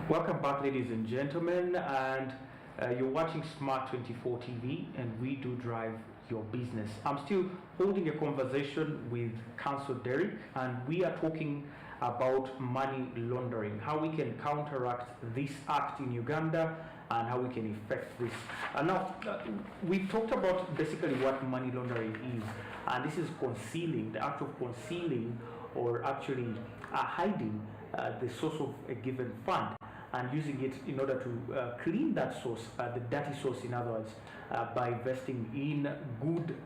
Welcome back, ladies and gentlemen, and you're watching Smart 24 TV, and we do drive your business. I'm still holding a conversation with COUNCIL-DERRICK, and we are talking about money laundering, how we can counteract this act in Uganda, and how we can effect this. Now, we've talked about basically what money laundering is, and this is concealing, the act of concealing or actually hiding the source of a given fund and using it in order to clean that source, the dirty source, in other words, by investing in good,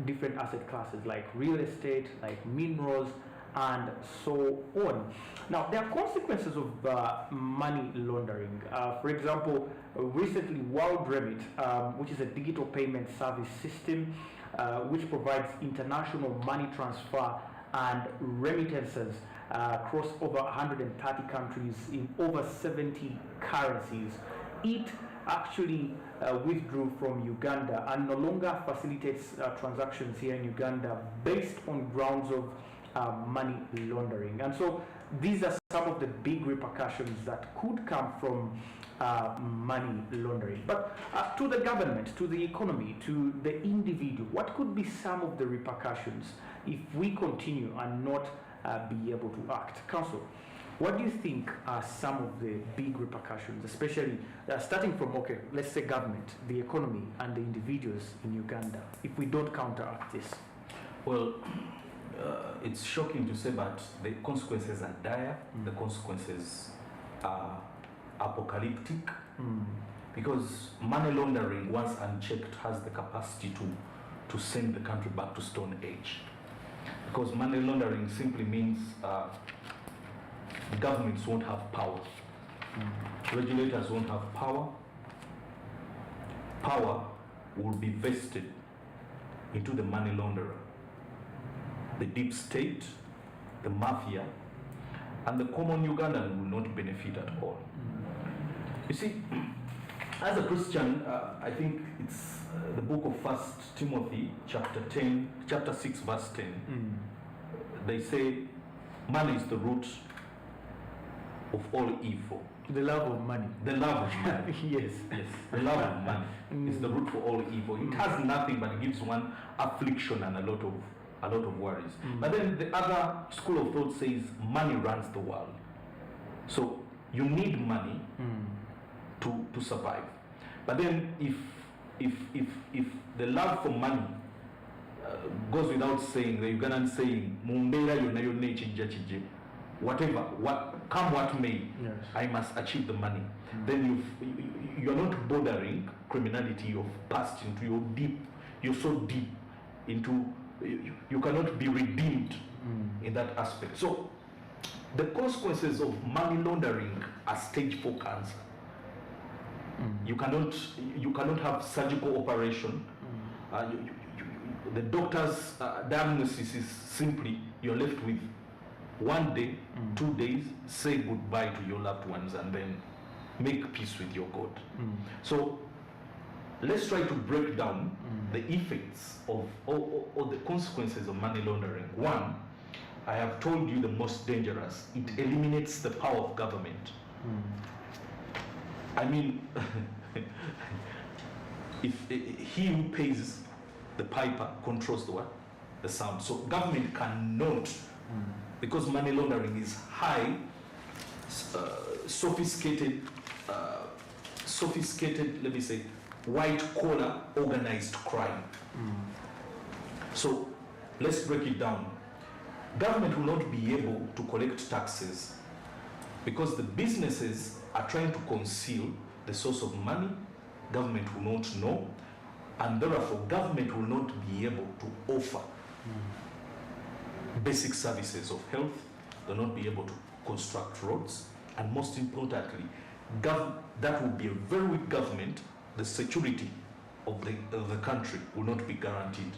different asset classes like real estate, like minerals, and so on. Now, there are consequences of money laundering. For example, recently, World Remit, which is a digital payment service system, which provides international money transfer and remittances across over 130 countries in over 70 currencies. It actually withdrew from Uganda and no longer facilitates transactions here in Uganda based on grounds of money laundering. And so these are some of the big repercussions that could come from money laundering. But to the government, to the economy, to the individual, what could be some of the repercussions if we continue and not be able to act? Council, what do you think are some of the big repercussions, especially starting from, okay, let's say government, the economy, and the individuals in Uganda, if we don't counteract this? Well, it's shocking to say, but the consequences are dire. The consequences are apocalyptic, because money laundering, once unchecked, has the capacity to send the country back to Stone Age. Because money laundering simply means governments won't have power, regulators won't have power. Power will be vested into the money launderer, the deep state, the mafia, and the common Ugandan will not benefit at all. You see, as a Christian, I think it's the book of 1 Timothy, chapter 6, verse 10. They say, money is the root of all evil. The love of money. The love of money. Yes. Yes. The love of money is the root for all evil. It has nothing, but it gives one affliction and a lot of worries. But then the other school of thought says money runs the world. So you need money to survive. But then if the love for money goes without saying, the Ugandan saying, "Mumbera yona yona echijja chije," whatever, come what may, yes, I must achieve the money. Then you're not bordering criminality. You've passed into you're so deep into, you cannot be redeemed in that aspect. So the consequences of money laundering are stage 4 cancer. You cannot have surgical operation. The doctor's diagnosis is simply you're left with 1 day, 2 days, say goodbye to your loved ones, and then make peace with your God. So let's try to break down the effects of all the consequences of money laundering. One, I have told you the most dangerous. It eliminates the power of government. I mean, if he who pays the piper controls the what? The sound. So government cannot, because money laundering is high, sophisticated, let me say, white collar organized crime. So let's break it down. Government will not be able to collect taxes because the businesses are trying to conceal the source of money. Government will not know, and therefore government will not be able to offer basic services of health. They'll not be able to construct roads, and most importantly, that will be a very weak government. The security of the country will not be guaranteed.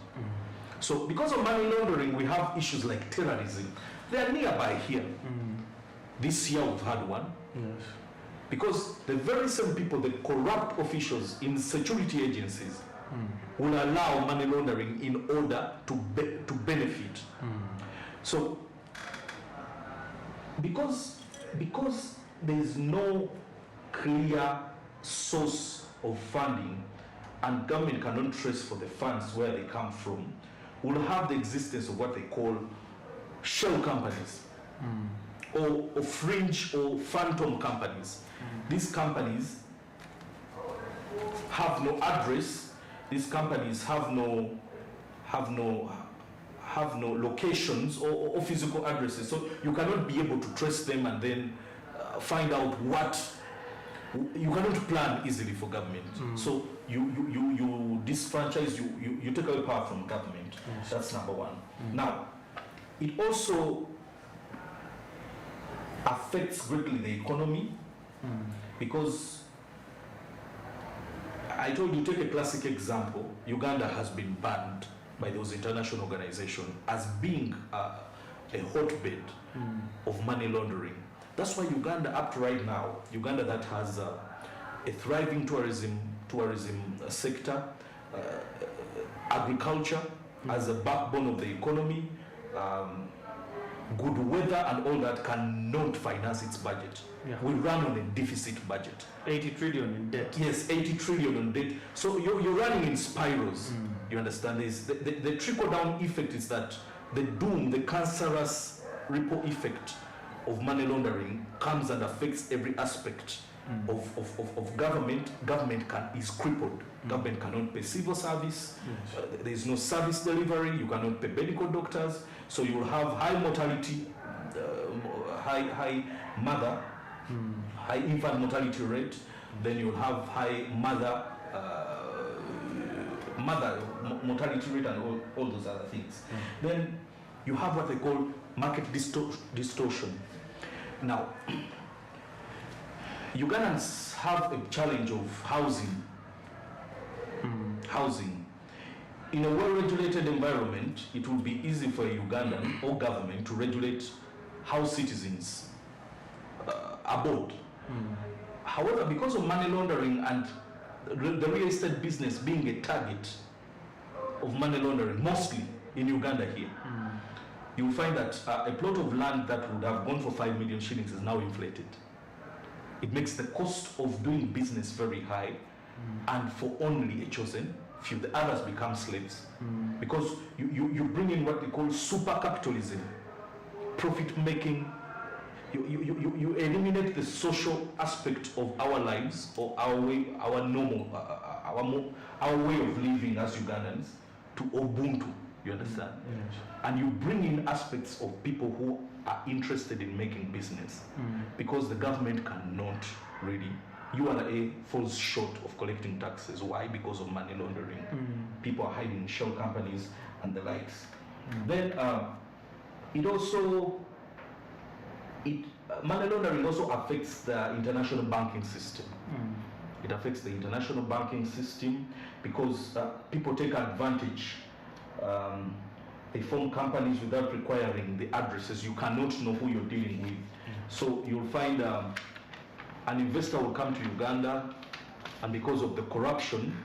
So because of money laundering, we have issues like terrorism. They are nearby here. This year we've had one. Yes. Because the very same people, the corrupt officials in security agencies, will allow money laundering in order to benefit. So because there is no clear source of funding, and government cannot trace for the funds where they come from, we'll have the existence of what they call shell companies, or fringe or phantom companies. These companies have no address. These companies have no locations or physical addresses, so you cannot be able to trace them and then find out what you cannot plan easily for government. So you disfranchise, you take away power from government. Yes. That's number one. Now, it also affects greatly the economy, because I told you, take a classic example. Uganda has been banned by those international organizations as being a hotbed of money laundering. That's why Uganda, up to right now, Uganda that has a thriving tourism sector, agriculture as a backbone of the economy, good weather and all that, cannot finance its budget. Yeah. We run on a deficit budget. 80 trillion in debt. Yes, 80 trillion in debt. So you're running in spirals. You understand this? The trickle-down effect is that the doom, the cancerous ripple effect of money laundering comes and affects every aspect of government. Government is crippled. Government cannot pay civil service. Yes. There is no service delivery. You cannot pay medical doctors. So you will have high mortality, high infant mortality rate. Then you will have high mother mortality rate and all those other things. Then you have what they call market distortion. Now, Ugandans have a challenge of housing. Housing. In a well-regulated environment, it would be easy for a Ugandan or government to regulate how citizens abode. However, because of money laundering and the real estate business being a target of money laundering, mostly in Uganda here, you will find that a plot of land that would have gone for 5 million shillings is now inflated. It makes the cost of doing business very high, and for only a chosen few. The others become slaves. Because you bring in what they call super capitalism, profit making. You eliminate the social aspect of our lives, or our way, our normal, our way of living as Ugandans, to Ubuntu. You understand? Yes. And you bring in aspects of people who are interested in making business, because the government cannot really. URA falls short of collecting taxes. Why? Because of money laundering. People are hiding in shell companies and the likes. Then money laundering also affects the international banking system. It affects the international banking system because people take advantage. They form companies without requiring the addresses. You cannot know who you're dealing with. So you'll find an investor will come to Uganda, and because of the corruption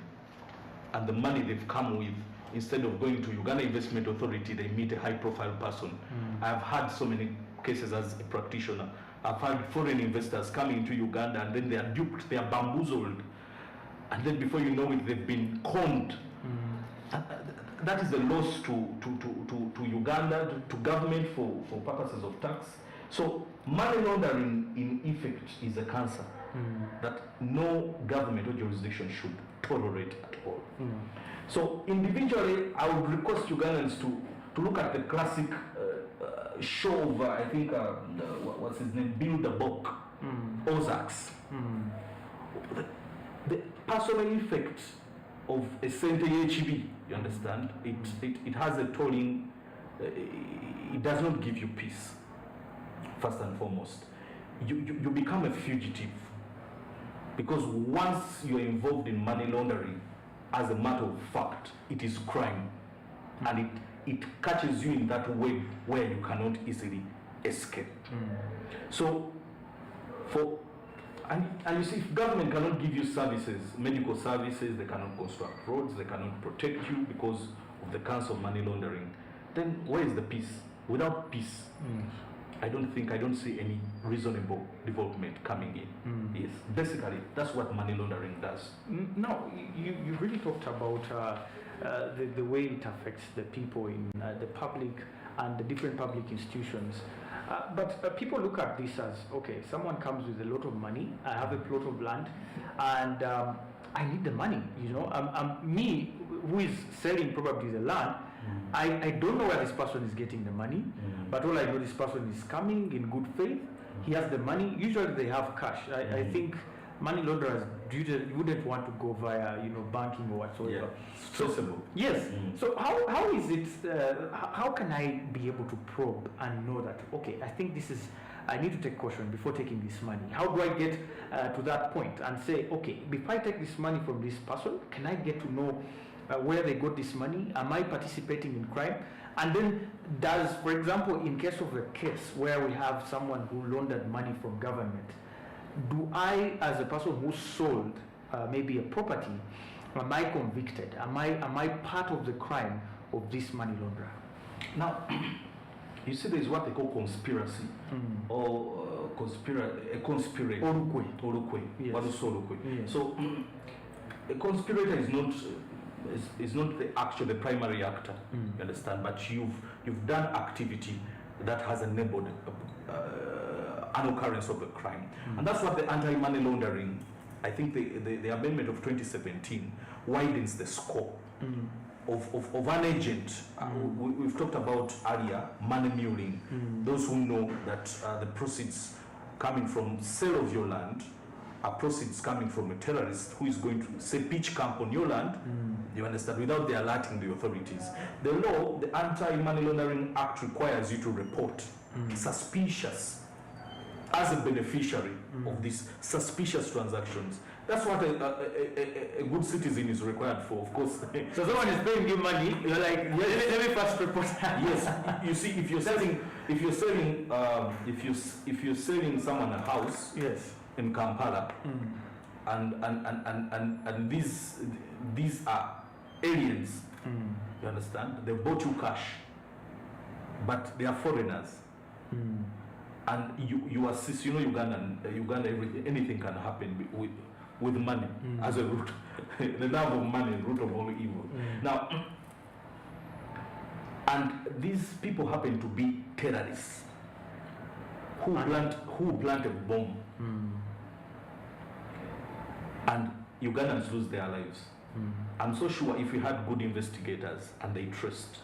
and the money they've come with, instead of going to Uganda Investment Authority, they meet a high-profile person. I've had so many cases as a practitioner. I've had foreign investors coming into Uganda, and then they are duped, they are bamboozled, and then before you know it, they've been conned. That is a loss to Uganda, to government for purposes of tax. So money laundering in effect is a cancer that no government or jurisdiction should tolerate at all. So individually, I would request Ugandans to look at the classic show of, I think, what's his name, Bill the Book, Ozarks. The personal effect of a HB, you understand? It has a tolling, it does not give you peace. First and foremost, you become a fugitive, because once you're involved in money laundering, as a matter of fact, it is crime, and it catches you in that way where you cannot easily escape. So, and you see, if government cannot give you services, medical services, they cannot construct roads, they cannot protect you because of the cancer of money laundering, then where is the peace? Without peace, I don't see any reasonable development coming in. Yes, basically that's what money laundering does. No, you really talked about the way it affects the people in the public and the different public institutions. But people look at this as, okay, someone comes with a lot of money, I have a plot of land, and I need the money, you know. Me, who is selling probably the land, I don't know where this person is getting the money, but all I know, this person is coming in good faith, he has the money, usually they have cash. I think money launderers wouldn't want to go via, you know, banking or whatsoever. Traceable. Yes. So how is it? How can I be able to probe and know that, okay, I think this is, I need to take caution before taking this money? How do I get to that point and say, okay, if I take this money from this person, can I get to know where they got this money? Am I participating in crime? And then does, for example, in case of a case where we have someone who laundered money from government, do I, as a person who sold maybe a property, am I convicted? Am I part of the crime of this money launderer? Now, you see, there is what they call conspiracy, or a conspirator. Orukwe. Yes. What is orukwe? Yes. So, a conspirator is not the primary actor. You understand? But you've done activity that has enabled an occurrence of a crime, and that's what the anti-money laundering. I think the amendment of 2017 widens the scope of an agent. We've talked about earlier money muling. Those who know that the proceeds coming from sale of your land are proceeds coming from a terrorist who is going to, say, pitch camp on your land, you understand, without the alerting the authorities. The law, the Anti-Money Laundering Act, requires you to report suspicious, as a beneficiary of these suspicious transactions. That's what a good citizen is required for, of course. So someone is paying you money, you're like, let me first report. Yes, you see, if you're selling someone a house, yes, in Kampala, and these are aliens, you understand? They bought you cash, but they are foreigners. And you assist, you know, Uganda, anything can happen with money as a root. The love of money, root of all evil. Now, and these people happen to be terrorists who plant a bomb, and Ugandans lose their lives. I'm so sure if we had good investigators and they traced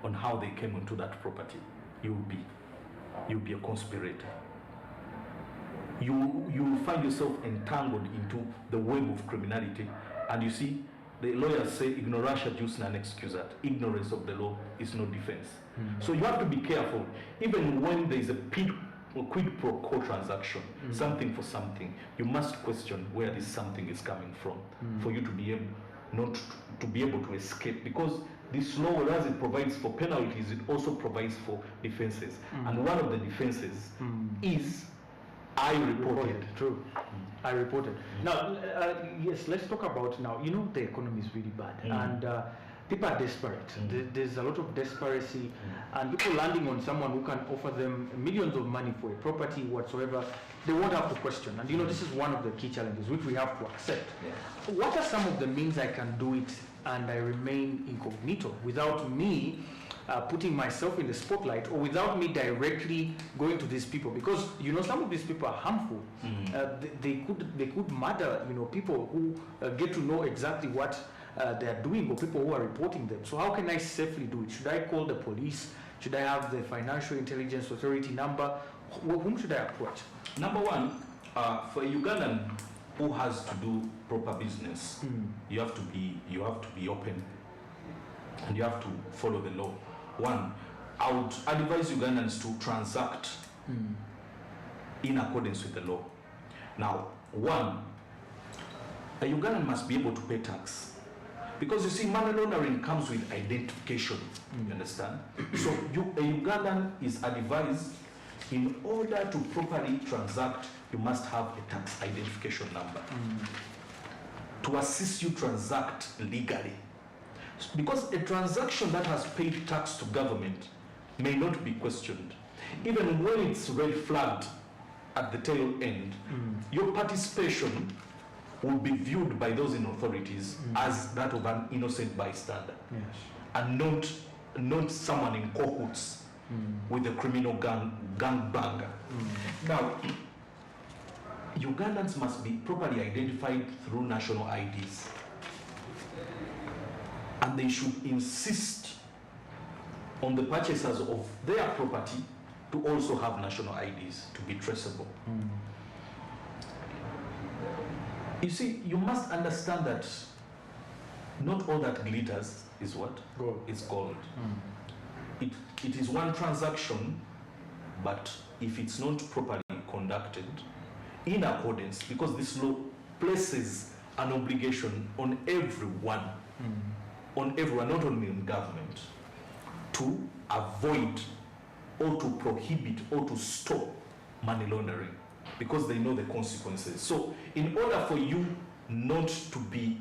on how they came onto that property, you'll be a conspirator. You find yourself entangled into the web of criminality, and you see, the lawyers say ignorantia jus non excusat. Ignorance of the law is no defense. So you have to be careful, even when there is a quid pro quo transaction, something for something, you must question where this something is coming from, for you to be able not to be able to escape, because this law, whereas it provides for penalties, it also provides for defenses, and one of the defenses is I reported. True. I reported. Now, yes, let's talk about now. You know, the economy is really bad, and people are desperate. There's a lot of desperation, and people landing on someone who can offer them millions of money for a property whatsoever, they won't have to question. And you know, this is one of the key challenges which we have to accept. What are some of the means I can do it and I remain incognito without me putting myself in the spotlight, or without me directly going to these people? Because you know, some of these people are harmful. They could murder, you know, people who get to know exactly what they are doing, or people who are reporting them. So how can I safely do it? Should I call the police? Should I have the Financial Intelligence Authority number? Whom should I approach? Number one, for a Ugandan who has to do proper business, you have to be open, and you have to follow the law. One, I would advise Ugandans to transact in accordance with the law. Now, one, a Ugandan must be able to pay tax, because you see, money laundering comes with identification. You understand? So a Ugandan is advised, in order to properly transact, you must have a tax identification number to assist you transact legally. Because a transaction that has paid tax to government may not be questioned. even when it's red flagged at the tail end, your participation will be viewed by those in authorities as that of an innocent bystander, and not someone in cahoots with the criminal gangbanger. Now, Ugandans must be properly identified through national IDs, and they should insist on the purchasers of their property to also have national IDs to be traceable. You see, you must understand that not all that glitters is what? Gold. It's gold. It is one transaction, but if it's not properly conducted in accordance, because this law places an obligation on everyone, not only in government, to avoid or to prohibit or to stop money laundering, because they know the consequences. So in order for you not to be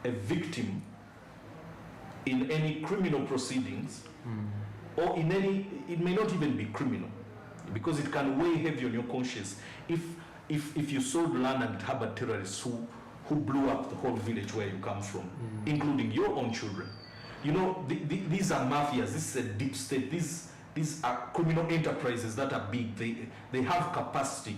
a victim in any criminal proceedings, or in any, it may not even be criminal, because it can weigh heavy on your conscience if you sold land and harbored terrorists who blew up the whole village where you come from, including your own children. You know, these are mafias, this is a deep state, these are criminal enterprises that are big. They have capacity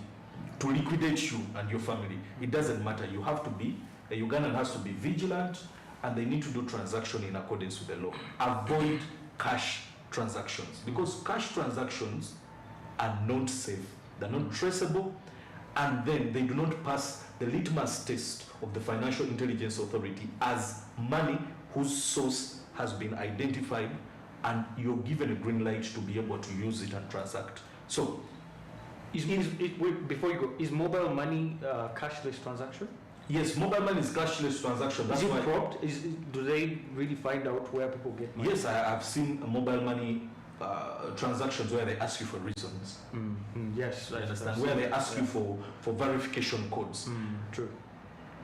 to liquidate you and your family. It doesn't matter. You have to be, a Ugandan has to be vigilant, and they need to do transaction in accordance with the law. Avoid cash transactions, because cash transactions are not safe. They're not traceable, and then they do not pass the litmus test of the Financial Intelligence Authority as money whose source has been identified, and you're given a green light to be able to use it and transact. So, wait, before you go, is mobile money cashless transaction? Yes, mobile money is cashless transaction. That's is it why propped? Do they really find out where people get money? Yes, I've seen mobile money transactions where they ask you for reasons. Yes, I understand. Where they ask you for verification codes. True.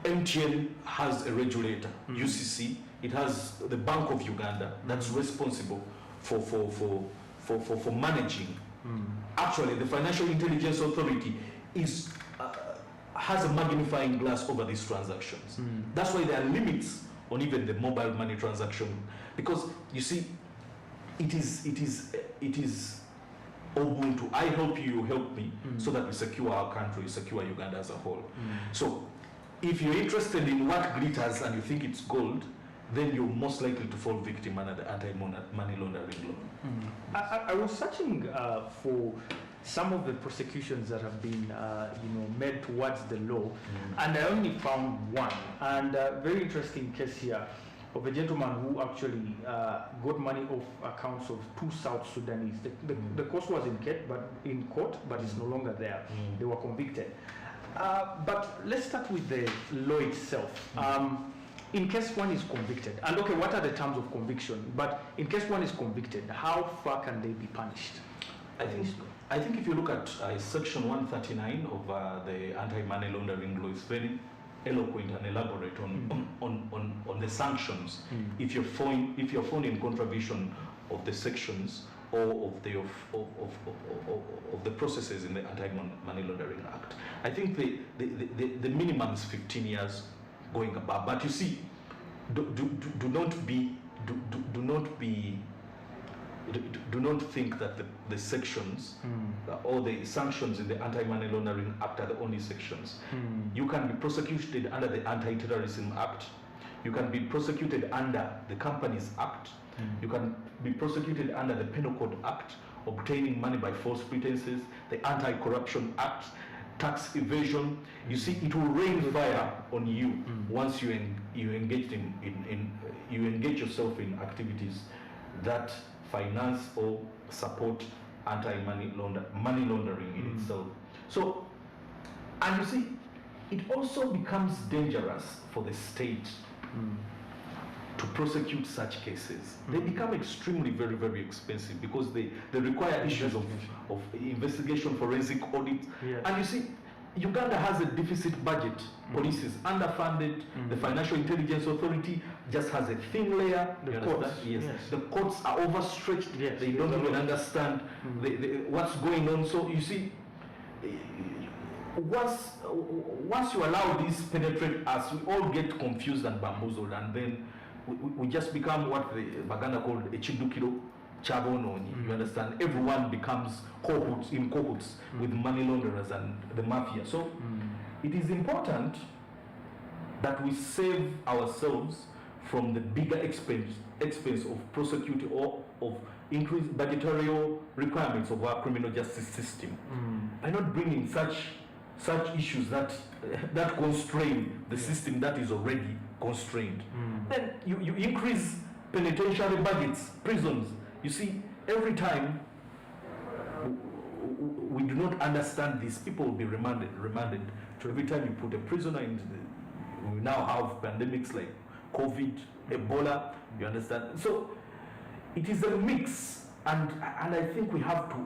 MTN has a regulator, UCC. It has the Bank of Uganda that's responsible for managing. Actually, the Financial Intelligence Authority has a magnifying glass over these transactions. That's why there are limits on even the mobile money transaction, because you see, it is Ubuntu. I help you, you help me, so that we secure our country, secure Uganda as a whole. So, if you're interested in what glitters and you think it's gold, then you're most likely to fall victim under the anti-money laundering law. I was searching for some of the prosecutions that have been made towards the law, and I only found one. And a very interesting case here of a gentleman who actually got money off accounts of 2 South Sudanese. The case was in court, but it's no longer there. They were convicted. But let's start with the law itself. In case one is convicted, and okay, what are the terms of conviction? But in case one is convicted, how far can they be punished? I think if you look at Section 139 of the anti-money laundering law, it's very eloquent and elaborate on the sanctions if you're found in contravention of the sections or of the processes in the Anti-Money Laundering Act. I think the minimum is 15 years going above. But you see, do not think that the sections or the sanctions in the Anti-Money Laundering Act are the only sections. You can be prosecuted under the Anti-Terrorism Act. You can be prosecuted under the Companies Act. You can be prosecuted under the Penal Code Act, obtaining money by false pretenses, the Anti-Corruption Act, tax evasion. You see, it will rain fire on you once you engage you engage yourself in activities that finance or support anti-money laundering in itself. So, and you see, it also becomes dangerous for the state to prosecute such cases. They become extremely very, very expensive because they require issues of investigation, forensic audit. And you see, Uganda has a deficit budget. Police is underfunded. The Financial Intelligence Authority just has a thin layer. The courts, yes. The courts are overstretched. Yes. They don't even understand what's going on. So you see, once you allow this penetrate us, we all get confused and bamboozled, and then we just become what the Baganda called a chidukiro chabononi. You understand? Everyone becomes cohorts with money launderers and the mafia. So it is important that we save ourselves from the bigger expense of prosecuting or of increased budgetary requirements of our criminal justice system. By not bringing such issues that constrain the system that is already constrained. Then you increase penitentiary budgets, prisons. You see, every time we do not understand this, people will be remanded. So every time you put a prisoner in, we now have pandemics like COVID, Ebola, you understand? So it is a mix, and I think we have to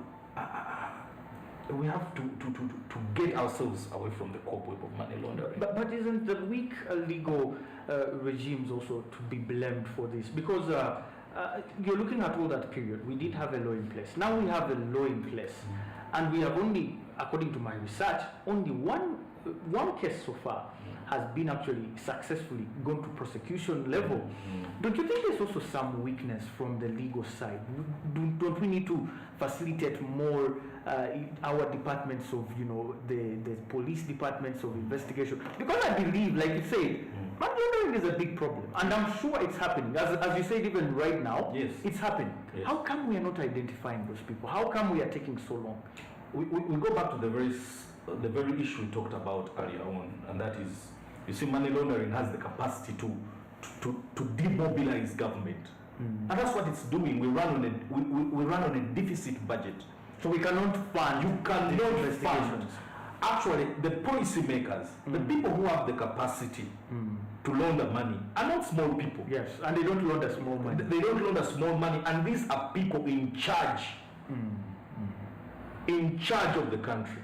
get ourselves away from the cobweb of money laundering. But isn't the weak legal regimes also to be blamed for this? Because you're looking at all that period. We did have a law in place. Now we have a law in place, and we have only, according to my research, only one case so far has been actually successfully gone to prosecution level. Don't you think there's also some weakness from the legal side? Don't we need to facilitate more our departments of, the police departments of investigation? Because I believe, like you said, money laundering is a big problem, and I'm sure it's happening. As you said, even right now, yes, it's happening. Yes. How come we are not identifying those people? How come we are taking so long? We go back to the very issue we talked about earlier on, and that is, you see, money laundering has the capacity to demobilize government, and that's what it's doing. We run on a deficit budget, so we cannot fund. You cannot fund. Actually, the policy makers, the people who have the capacity to launder money, are not small people. Yes, and they don't launder small money. They don't launder small money, and these are people in charge, in charge of the country,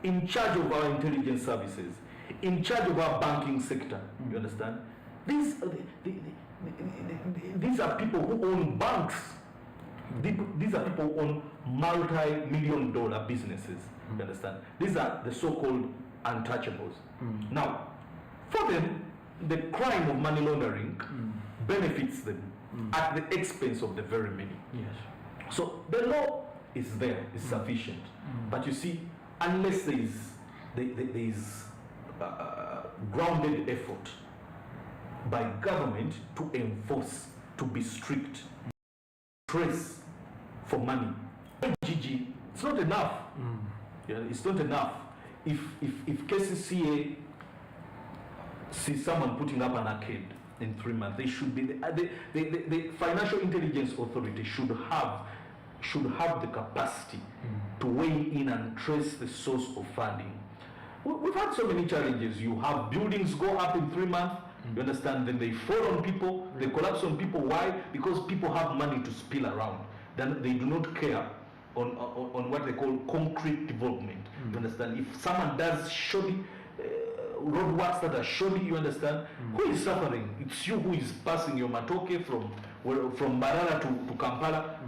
in charge of our intelligence services, in charge of our banking sector. You understand? These are people who own banks. These are people who own multi-million-dollar businesses. You understand? These are the so-called untouchables. Now, for them, the crime of money laundering benefits them at the expense of the very many. Yes. So the law is there, is sufficient. But you see, unless there is grounded effort by government to enforce, to be strict, trace for money, Gigi, it's not enough. Yeah, it's not enough. If KCCA sees someone putting up an arcade in 3 months, they should be the Financial Intelligence Authority should have the capacity to weigh in and trace the source of funding. We've had so many challenges. You have buildings go up in 3 months, you understand, then they fall on people, they collapse on people. Why? Because people have money to spill around. Then they do not care on what they call concrete development. You understand? If someone does shoddy roadworks that are shoddy, you understand, who is suffering? It's you who is passing your matoke from Barara to Kampala.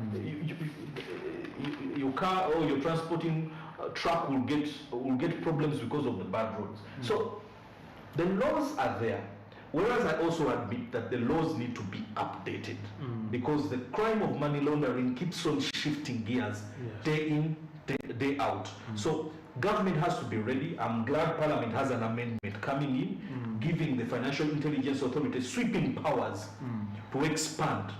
Your car or your transporting truck will get problems because of the bad roads. So the laws are there. Whereas I also admit that the laws need to be updated because the crime of money laundering keeps on shifting gears day in, day out. So government has to be ready. I'm glad Parliament has an amendment coming in, giving the Financial Intelligence Authority sweeping powers to expand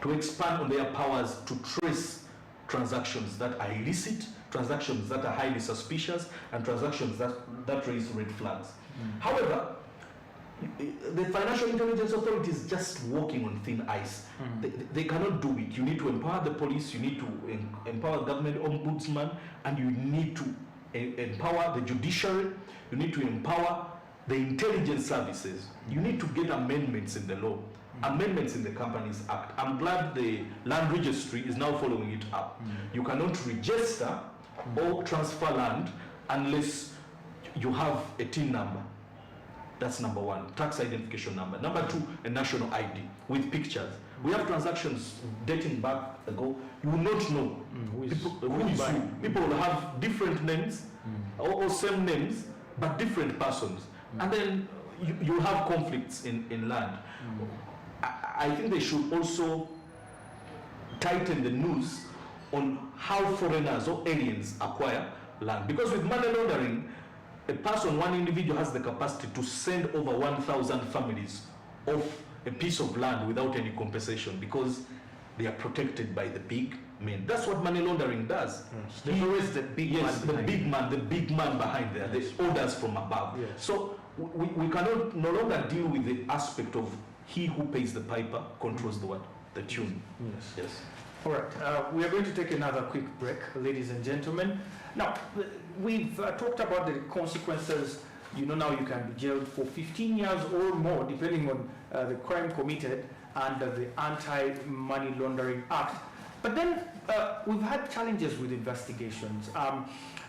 on their powers to trace transactions that are illicit, transactions that are highly suspicious, and transactions that raise red flags. However, the Financial Intelligence Authority is just walking on thin ice. They cannot do it. You need to empower the police, you need to empower government ombudsman, and you need to empower the judiciary, you need to empower the intelligence services. You need to get amendments in the law, amendments in the Companies Act. I'm glad the land registry is now following it up. You cannot register or transfer land unless you have a TIN number. That's number one, tax identification number. Number two, a national ID with pictures. We have transactions dating back ago. You will not know who is who. People will have different names or same names, but different persons. And then you have conflicts in land. I think they should also tighten the noose on how foreigners or aliens acquire land. Because with money laundering, a person, one individual has the capacity to send over 1,000 families off a piece of land without any compensation because they are protected by the big men. That's what money laundering does. There's always the big man. The big man behind there, the orders from above. Yes. So we cannot no longer deal with the aspect of he who pays the piper controls the what? The tune. Yes. All right, we are going to take another quick break, ladies and gentlemen. Now, we've talked about the consequences. You know, now you can be jailed for 15 years or more, depending on the crime committed under the Anti-Money Laundering Act. But then we've had challenges with investigations.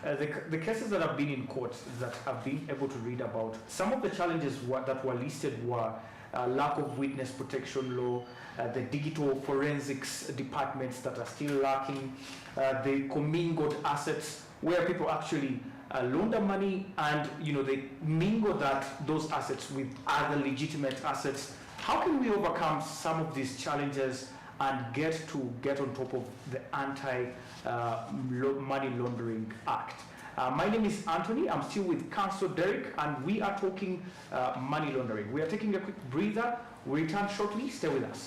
The cases that have been in court that have been able to read about, some of the challenges that were listed were lack of witness protection law, the digital forensics departments that are still lacking, the commingled assets where people actually launder money and they mingle those assets with other legitimate assets. How can we overcome some of these challenges and get on top of the Anti-Money Laundering Act? My name is Anthony. I'm still with COUNCIL-DERRICK, and we are talking money laundering. We are taking a quick breather. We return shortly. Stay with us.